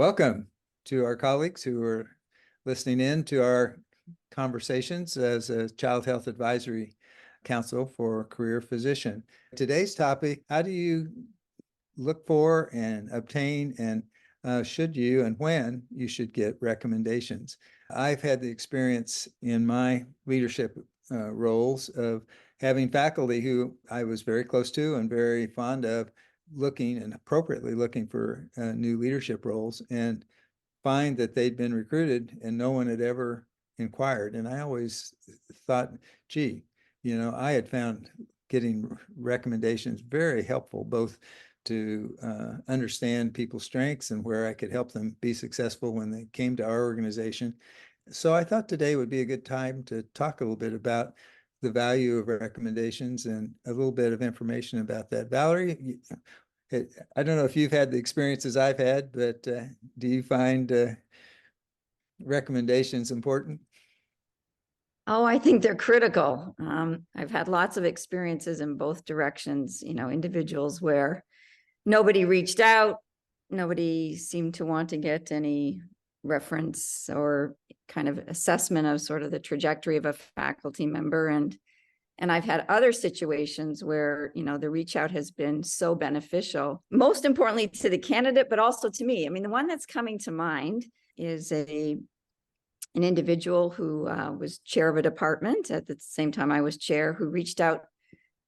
Welcome to our colleagues who are listening in to our conversations as a Child Health Advisory Council for a Career Physician. Today's topic, how do you look for and obtain and should you and when you should get recommendations? I've had the experience in my leadership roles of having faculty who I was very close to and very fond of looking and appropriately looking for new leadership roles and find that they'd been recruited and no one had ever inquired. And I always thought, gee, I had found getting recommendations very helpful, both to understand people's strengths and where I could help them be successful when they came to our organization. So I thought today would be a good time to talk a little bit about the value of recommendations and a little bit of information about that. Valerie, I don't know if you've had the experiences I've had, but do you find recommendations important? Oh, I think they're critical. I've had lots of experiences in both directions, individuals where nobody reached out, nobody seemed to want to get any reference or kind of assessment of sort of the trajectory of a faculty member. And I've had other situations where, the reach out has been so beneficial, most importantly to the candidate, but also to me. I mean, the one that's coming to mind is an individual who was chair of a department at the same time I was chair, who reached out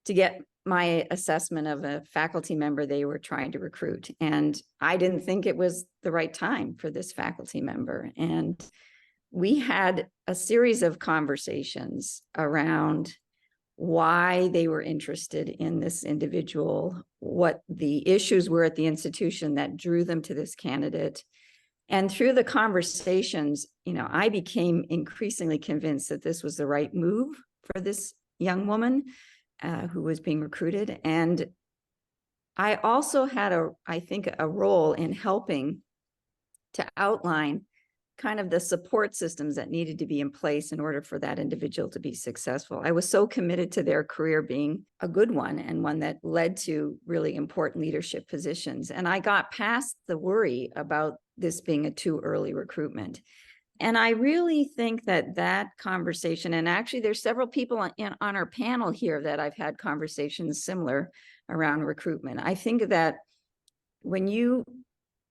to get my assessment of a faculty member they were trying to recruit. And I didn't think it was the right time for this faculty member. And we had a series of conversations around why they were interested in this individual, what the issues were at the institution that drew them to this candidate. And through the conversations, I became increasingly convinced that this was the right move for this young woman who was being recruited. And I also had I think a role in helping to outline kind of the support systems that needed to be in place in order for that individual to be successful. I was so committed to their career being a good one and one that led to really important leadership positions. And I got past the worry about this being a too early recruitment. And I really think that conversation, and actually there's several people on our panel here that I've had conversations similar around recruitment. I think that when you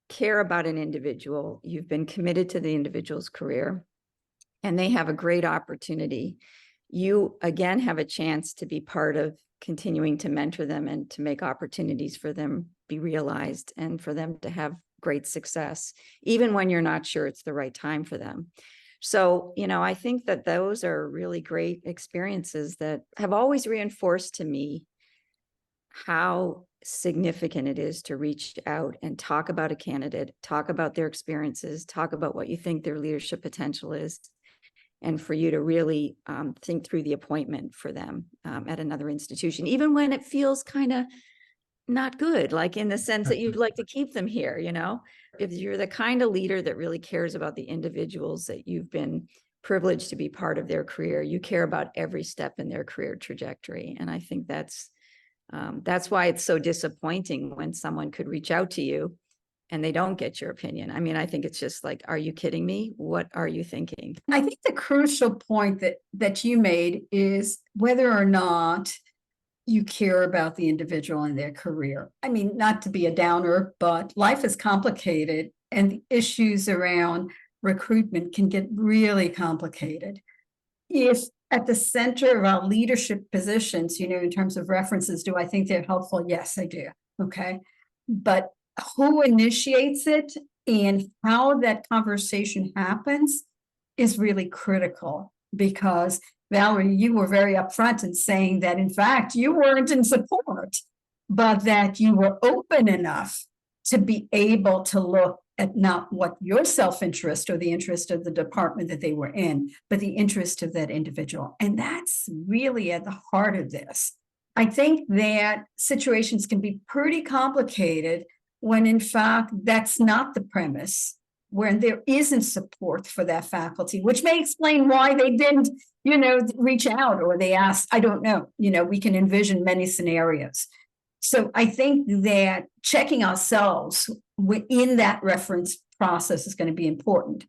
care about an individual, you've been committed to the individual's career, and they have a great opportunity, you again have a chance to be part of continuing to mentor them and to make opportunities for them be realized and for them to have great success, even when you're not sure it's the right time for them. So, I think that those are really great experiences that have always reinforced to me how significant it is to reach out and talk about a candidate, talk about their experiences, talk about what you think their leadership potential is, and for you to really think through the appointment for them at another institution, even when it feels kind of not good, like in the sense that you'd like to keep them here, if you're the kind of leader that really cares about the individuals that you've been privileged to be part of their career, you care about every step in their career trajectory. And I think that's why it's so disappointing when someone could reach out to you and they don't get your opinion. I mean, I think it's just like, are you kidding me? What are you thinking? I think the crucial point that you made is whether or not you care about the individual and their career. I mean, not to be a downer, but life is complicated and the issues around recruitment can get really complicated. If at the center of our leadership positions, in terms of references, do I think they're helpful? Yes, I do. Okay. But who initiates it and how that conversation happens is really critical, because Valerie, you were very upfront in saying that, in fact, you weren't in support, but that you were open enough to be able to look at not what your self-interest or the interest of the department that they were in, but the interest of that individual. And that's really at the heart of this. I think that situations can be pretty complicated when, in fact, that's not the premise, when there isn't support for that faculty, which may explain why they didn't, reach out, or they asked, I don't know, we can envision many scenarios. So I think that checking ourselves within that reference process is going to be important.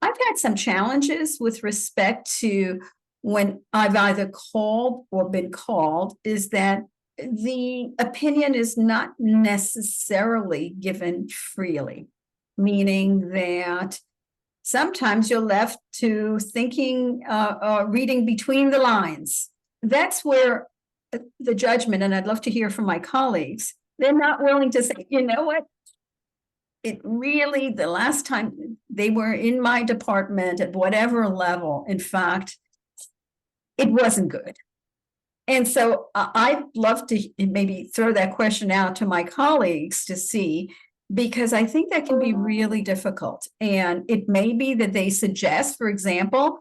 I've had some challenges with respect to when I've either called or been called, is that the opinion is not necessarily given freely, meaning that sometimes you're left to thinking, reading between the lines. That's where the judgment, and I'd love to hear from my colleagues, they're not willing to say, you know what? It really, the last time they were in my department at whatever level, in fact, it wasn't good. And so I'd love to maybe throw that question out to my colleagues to see, because I think that can be really difficult. And it may be that they suggest, for example,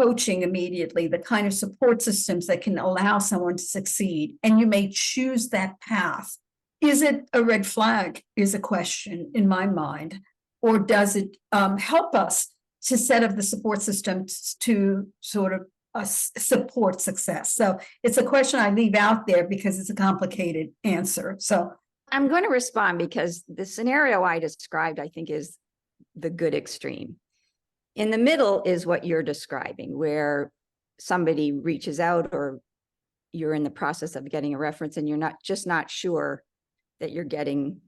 coaching immediately, the kind of support systems that can allow someone to succeed. And you may choose that path. Is it a red flag is a question in my mind, or does it help us to set up the support systems to sort of support success? So it's a question I leave out there because it's a complicated answer. So I'm going to respond because the scenario I described, I think, is the good extreme. In the middle is what you're describing, where somebody reaches out or you're in the process of getting a reference and you're not sure that you're getting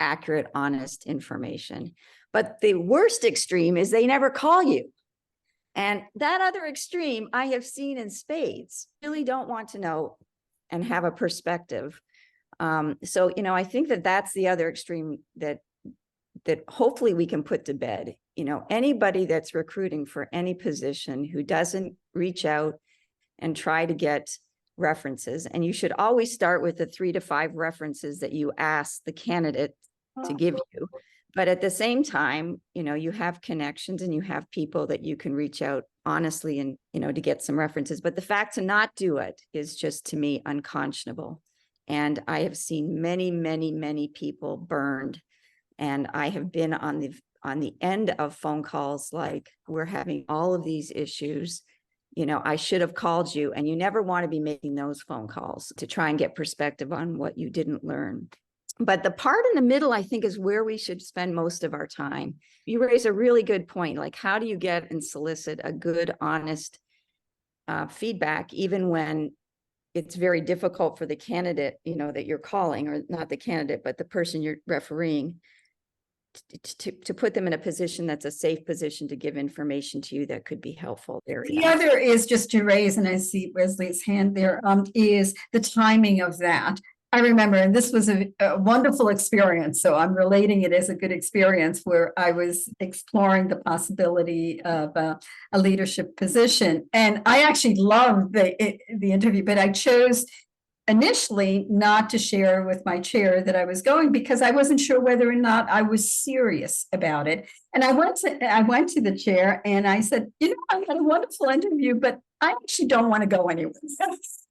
accurate, honest information. But the worst extreme is they never call you. And that other extreme I have seen in spades. Really don't want to know and have a perspective. So, I think that that's the other extreme that hopefully we can put to bed. Anybody that's recruiting for any position who doesn't reach out and try to get references, and you should always start with the 3 to 5 references that you ask the candidate to give you. But at the same time, you have connections and you have people that you can reach out honestly and, to get some references. But the fact to not do it is just, to me, unconscionable. And I have seen many, many, many people burned. And I have been on the end of phone calls like, we're having all of these issues. I should have called you. And you never want to be making those phone calls to try and get perspective on what you didn't learn. But the part in the middle, I think, is where we should spend most of our time. You raise a really good point. Like, how do you get and solicit a good, honest feedback, even when it's very difficult for the candidate, that you're calling, or not the candidate, but the person you're refereeing, to put them in a position that's a safe position to give information to you that could be helpful. The other is just to raise, and I see Wesley's hand there, is the timing of that. I remember, and this was a wonderful experience, so I'm relating it as a good experience, where I was exploring the possibility of a leadership position. And I actually loved the interview, but I chose initially not to share with my chair that I was going, because I wasn't sure whether or not I was serious about it. And I went to the chair and I said, I had a wonderful interview, but I actually don't want to go anywhere.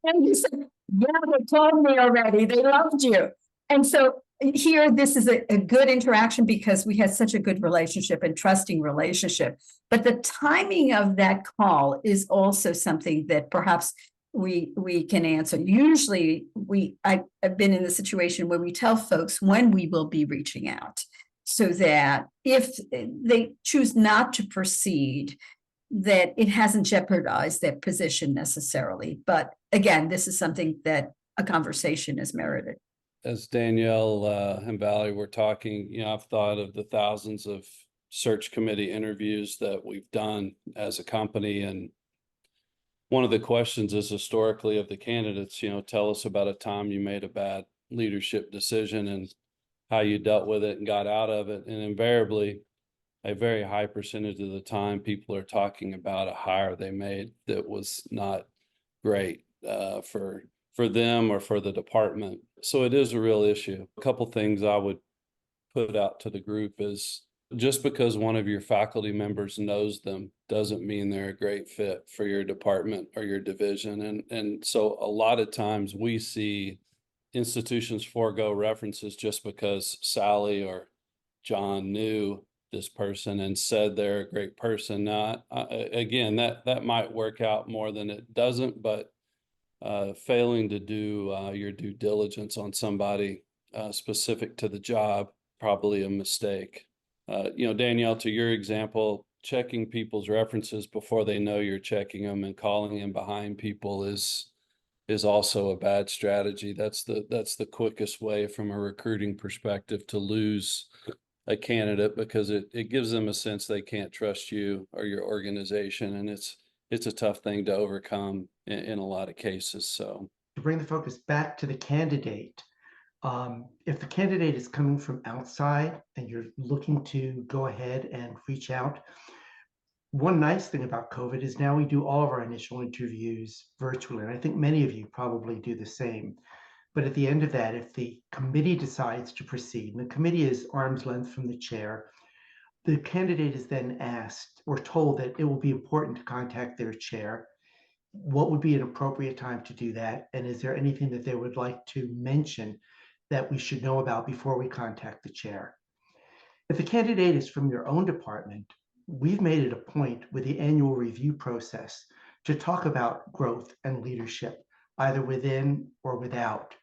And he said, yeah, they told me already. They loved you. And so here, this is a good interaction because we had such a good relationship and trusting relationship. But the timing of that call is also something that perhaps we can answer. Usually I've been in the situation where we tell folks when we will be reaching out, so that if they choose not to proceed, that it hasn't jeopardized their position necessarily. But again, this is something that a conversation is merited. As Danielle and Valerie were talking, I've thought of the thousands of search committee interviews that we've done as a company. And one of the questions is historically of the candidates, tell us about a time you made a bad leadership decision and how you dealt with it and got out of it. And invariably, a very high percentage of the time, people are talking about a hire they made that was not great for them or for the department. So it is a real issue. A couple things I would put out to the group is, just because one of your faculty members knows them doesn't mean they're a great fit for your department or your division. And so a lot of times we see institutions forego references just because Sally or John knew this person and said they're a great person. Now, again, that might work out more than it doesn't, but failing to do your due diligence on somebody specific to the job, probably a mistake. Danielle, to your example, checking people's references before they know you're checking them and calling in behind people is also a bad strategy. That's the quickest way from a recruiting perspective to lose a candidate, because it gives them a sense they can't trust you or your organization, and it's a tough thing to overcome in a lot of cases. So to bring the focus back to the candidate, if the candidate is coming from outside and you're looking to go ahead and reach out, one nice thing about COVID is now we do all of our initial interviews virtually, and I think many of you probably do the same. But at the end of that, if the committee decides to proceed, and the committee is arm's length from the chair, the candidate is then asked or told that it will be important to contact their chair. What would be an appropriate time to do that? And is there anything that they would like to mention that we should know about before we contact the chair? If the candidate is from your own department, we've made it a point with the annual review process to talk about growth and leadership, either within or without.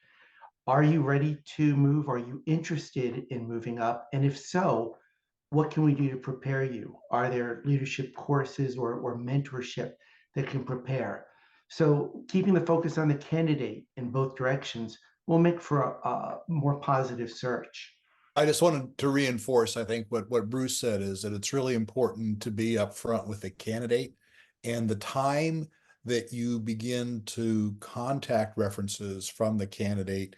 Are you ready to move? Are you interested in moving up? And if so, what can we do to prepare you? Are there leadership courses or mentorship that can prepare? So keeping the focus on the candidate in both directions will make for a more positive search. I just wanted to reinforce, I think what Bruce said is that it's really important to be upfront with the candidate, and the time that you begin to contact references from the candidate,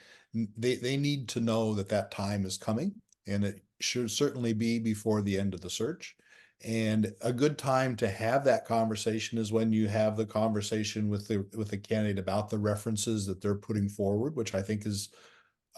they need to know that time is coming, and it should certainly be before the end of the search. And a good time to have that conversation is when you have the conversation with the candidate about the references that they're putting forward, which I think is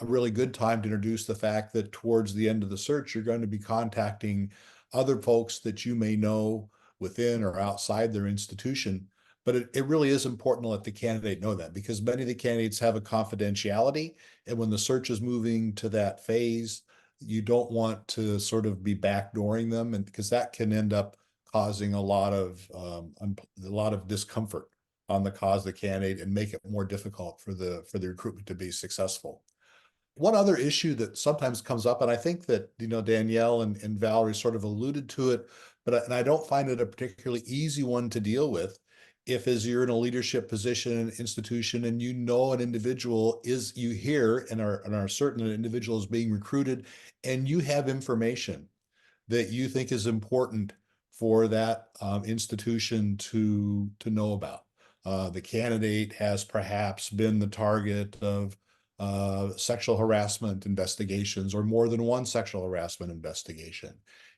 a really good time to introduce the fact that towards the end of the search, you're going to be contacting other folks that you may know within or outside their institution. But it really is important to let the candidate know that, because many of the candidates have a confidentiality. And when the search is moving to that phase, you don't want to sort of be backdooring them, and because that can end up causing a lot of discomfort on the cause of the candidate and make it more difficult for the recruitment to be successful. One other issue that sometimes comes up, and I think that, Danielle and Valerie sort of alluded to it, and I don't find it a particularly easy one to deal with, as you're in a leadership position in an institution and an individual you hear and are certain an individual is being recruited, and you have information that you think is important for that institution to know about. The candidate has perhaps been the target of sexual harassment investigations, or more than one sexual harassment investigation.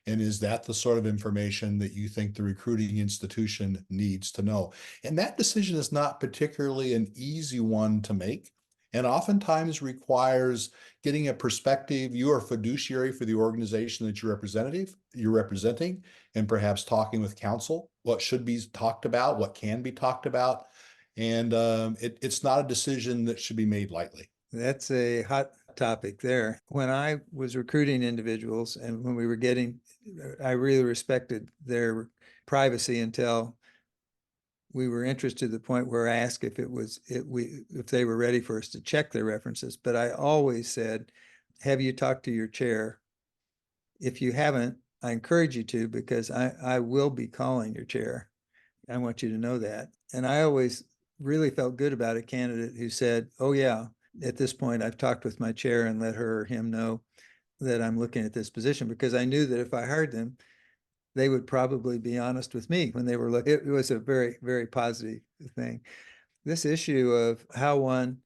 And is that the sort of information that you think the recruiting institution needs to know? And that decision is not particularly an easy one to make, and oftentimes requires getting a perspective. You are fiduciary for the organization that you're representing, and perhaps talking with counsel, what should be talked about, what can be talked about. And it's not a decision that should be made lightly. That's a hot topic there. When I was recruiting individuals and when we were I really respected their privacy until we were interested to the point where I asked if they were ready for us to check their references. But I always said, have you talked to your chair? If you haven't, I encourage you to, because I will be calling your chair. I want you to know that. And I always really felt good about a candidate who said, oh yeah, at this point, I've talked with my chair and let her or him know that I'm looking at this position, because I knew that if I hired them, they would probably be honest with me when they were looking. It was a very, very positive thing. This issue of how one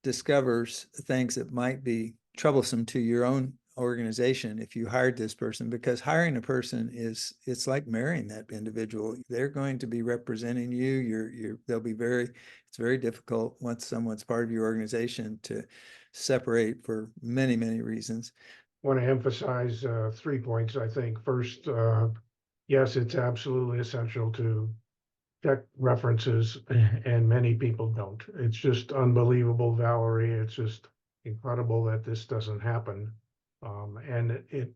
discovers things that might be troublesome to your own organization if you hired this person, because hiring a person it's like marrying that individual. They're going to be representing you. It's very difficult once someone's part of your organization to separate for many, many reasons. I want to emphasize 3 points. I think first, yes, it's absolutely essential to check references, and many people don't. It's just unbelievable, Valerie. It's just incredible that this doesn't happen. And it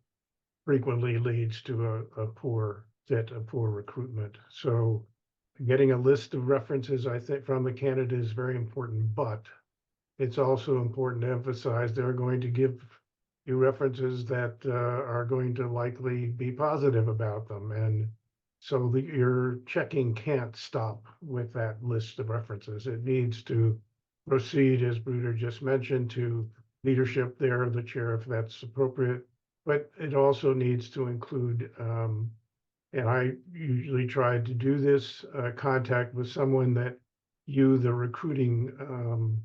frequently leads to a poor fit, a poor recruitment. So getting a list of references, I think, from the candidate is very important, but it's also important to emphasize they're going to give few references that are going to likely be positive about them. And so your checking can't stop with that list of references. It needs to proceed, as Bruder just mentioned, to leadership there, the chair, if that's appropriate. But it also needs to include, and I usually try to do this, contact with someone that you, the recruiting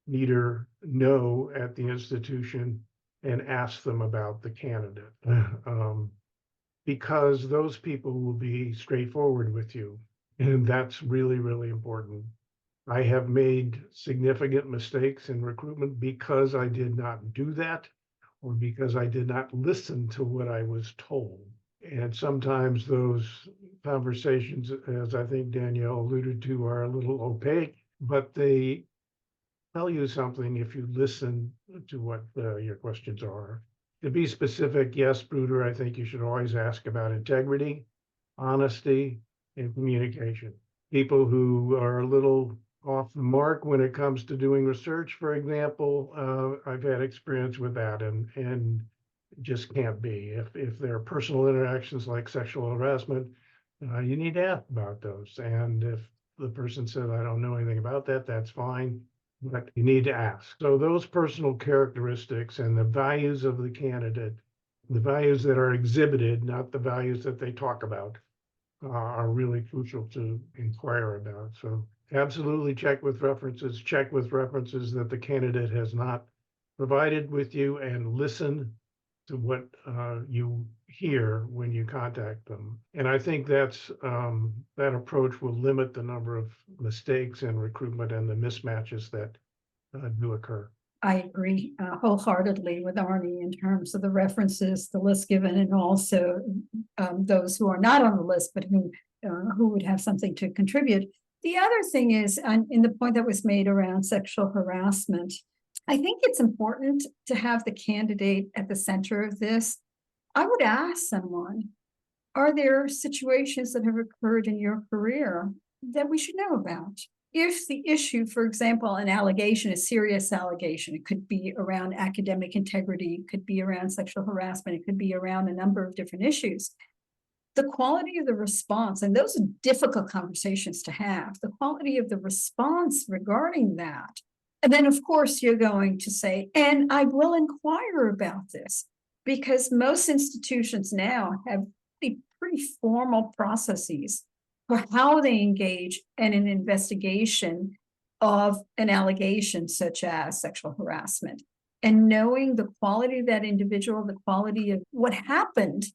leader, know at the institution, and ask them about the candidate. Because those people will be straightforward with you. And that's really, really important. I have made significant mistakes in recruitment because I did not do that, or because I did not listen to what I was told. And sometimes those conversations, as I think Danielle alluded to, are a little opaque, but they tell you something if you listen to what your questions are. To be specific, yes, Bruder, I think you should always ask about integrity, honesty, and communication. People who are a little off the mark when it comes to doing research, for example, I've had experience with that, and just can't be. If there are personal interactions like sexual harassment, you need to ask about those. And if the person says, I don't know anything about that, that's fine, but you need to ask. So those personal characteristics and the values of the candidate, the values that are exhibited, not the values that they talk about, are really crucial to inquire about. So absolutely check with references that the candidate has not provided with you, and listen to what you hear when you contact them. And I think that's that approach will limit the number of mistakes in recruitment and the mismatches that do occur. I agree wholeheartedly with Arnie in terms of the references, the list given, and also those who are not on the list, but who would have something to contribute. The other thing is, in the point that was made around sexual harassment, I think it's important to have the candidate at the center of this. I would ask someone, are there situations that have occurred in your career that we should know about? If the issue, for example, an allegation, a serious allegation, it could be around academic integrity, it could be around sexual harassment, it could be around a number of different issues. The quality of the response, and those are difficult conversations to have, the quality of the response regarding that. And then, of course, you're going to say, and I will inquire about this, because most institutions now have pretty formal processes for how they engage in an investigation of an allegation such as sexual harassment. And knowing the quality of that individual, the quality of what happened,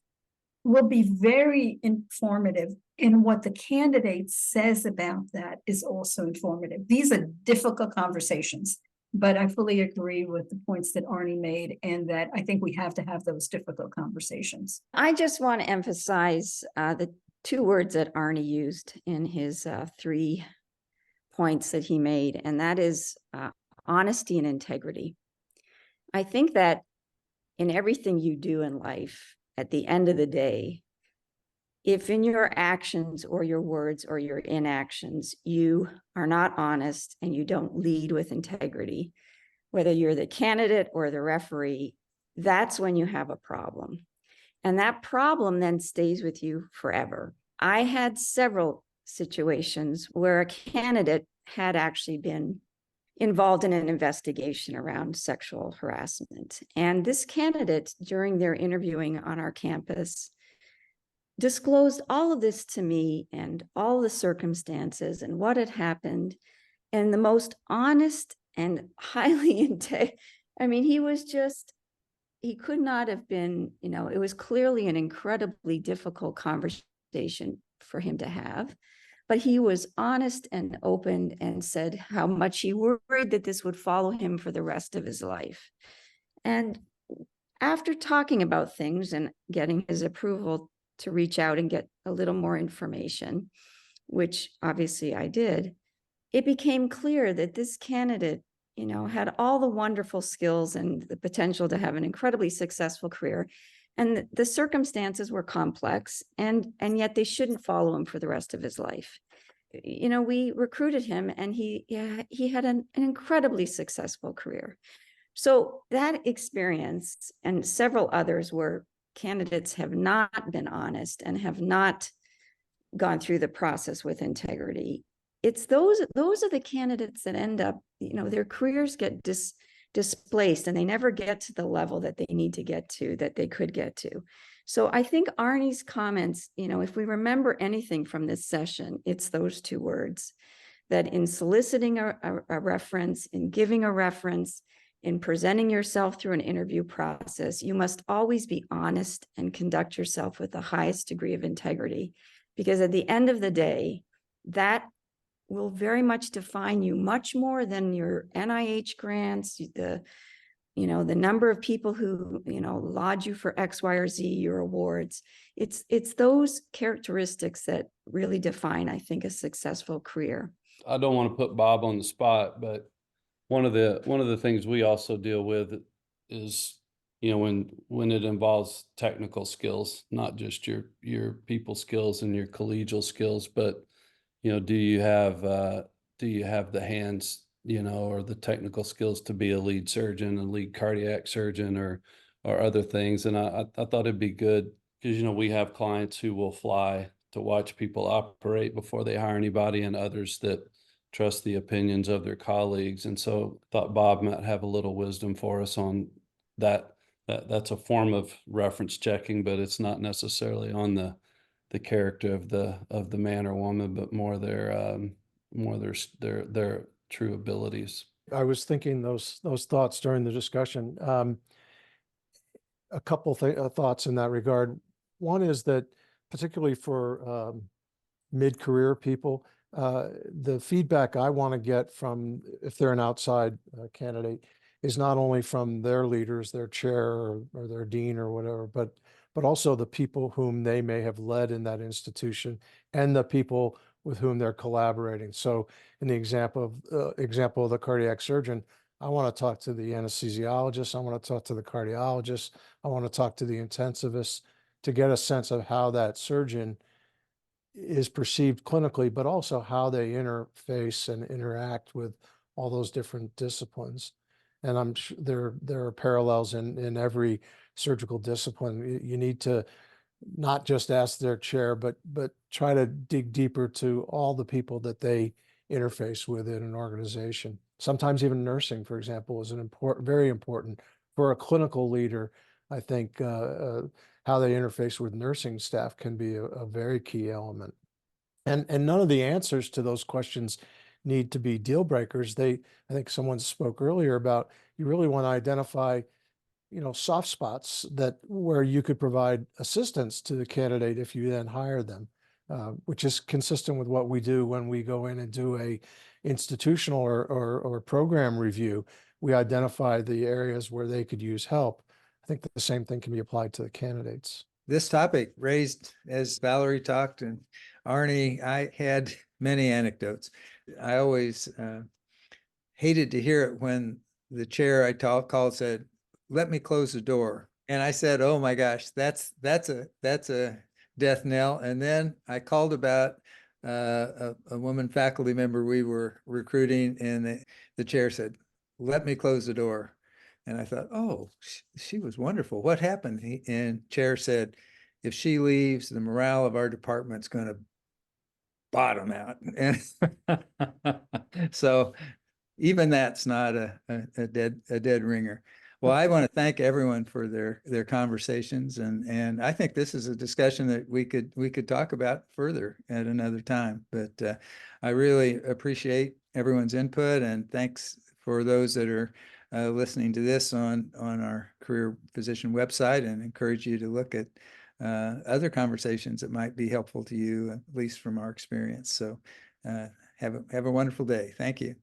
will be very informative. And what the candidate says about that is also informative. These are difficult conversations, but I fully agree with the points that Arnie made, and that I think we have to have those difficult conversations. I just want to emphasize the two words that Arnie used in his 3 points that he made, and that is honesty and integrity. I think that in everything you do in life, at the end of the day, if in your actions or your words or your inactions, you are not honest and you don't lead with integrity, whether you're the candidate or the referee, that's when you have a problem. And that problem then stays with you forever. I had several situations where a candidate had actually been involved in an investigation around sexual harassment. And this candidate, during their interviewing on our campus, disclosed all of this to me and all the circumstances and what had happened, and the most honest and highly he could not have been, it was clearly an incredibly difficult conversation for him to have, but he was honest and open and said how much he worried that this would follow him for the rest of his life. And after talking about things and getting his approval to reach out and get a little more information, which obviously I did, it became clear that this candidate, had all the wonderful skills and the potential to have an incredibly successful career. And the circumstances were complex, and yet they shouldn't follow him for the rest of his life. We recruited him, and he had an incredibly successful career. So that experience and several others where candidates have not been honest and have not gone through the process with integrity. It's those are the candidates that end up, their careers get displaced and they never get to the level that they need to get to, that they could get to. So I think Arnie's comments, if we remember anything from this session, it's those two words, that in soliciting a reference, in giving a reference, in presenting yourself through an interview process, you must always be honest and conduct yourself with the highest degree of integrity. Because at the end of the day, that will very much define you, much more than your NIH grants, the number of people who, laud you for X, Y, or Z, your awards. It's those characteristics that really define, I think, a successful career. I don't want to put Bob on the spot, but one of the things we also deal with is, when it involves technical skills, not just your people skills and your collegial skills, but, do you have the hands, or the technical skills to be a lead surgeon, a lead cardiac surgeon, or other things. And I thought it'd be good because, we have clients who will fly to watch people operate before they hire anybody, and others that trust the opinions of their colleagues. And so I thought Bob might have a little wisdom for us on that. That's a form of reference checking, but it's not necessarily on the character of the man or woman, but more their true abilities. I was thinking those thoughts during the discussion. A couple thoughts in that regard. One is that particularly for mid-career people, the feedback I want to get from, if they're an outside candidate, is not only from their leaders, their chair or their dean or whatever, but also the people whom they may have led in that institution and the people with whom they're collaborating. So in the example of the cardiac surgeon, I want to talk to the anesthesiologist, I want to talk to the cardiologist, I want to talk to the intensivist to get a sense of how that surgeon is perceived clinically, but also how they interface and interact with all those different disciplines. And I'm sure there are parallels in every surgical discipline. You need to not just ask their chair, but try to dig deeper to all the people that they interface with in an organization. Sometimes even nursing, for example, is very important for a clinical leader. I think how they interface with nursing staff can be a very key element. And none of the answers to those questions need to be deal breakers. I think someone spoke earlier about, you really want to identify, soft spots where you could provide assistance to the candidate if you then hire them, which is consistent with what we do when we go in and do a institutional or program review. We identify the areas where they could use help. I think the same thing can be applied to the candidates. This topic raised, as Valerie talked and Arnie, I had many anecdotes. I always hated to hear it when the chair I called said, "Let me close the door." And I said, "Oh my gosh, that's a death knell." And then I called about a woman faculty member we were recruiting, and the chair said, "Let me close the door." And I thought, oh, she was wonderful. What happened? And chair said, "If she leaves, the morale of our department's going to bottom out." And so even that's not a dead ringer. Well, I want to thank everyone for their conversations, and I think this is a discussion that we could talk about further at another time. But I really appreciate everyone's input, and thanks for those that are listening to this on our career physician website, and encourage you to look at other conversations that might be helpful to you, at least from our experience. So have a wonderful day. Thank you.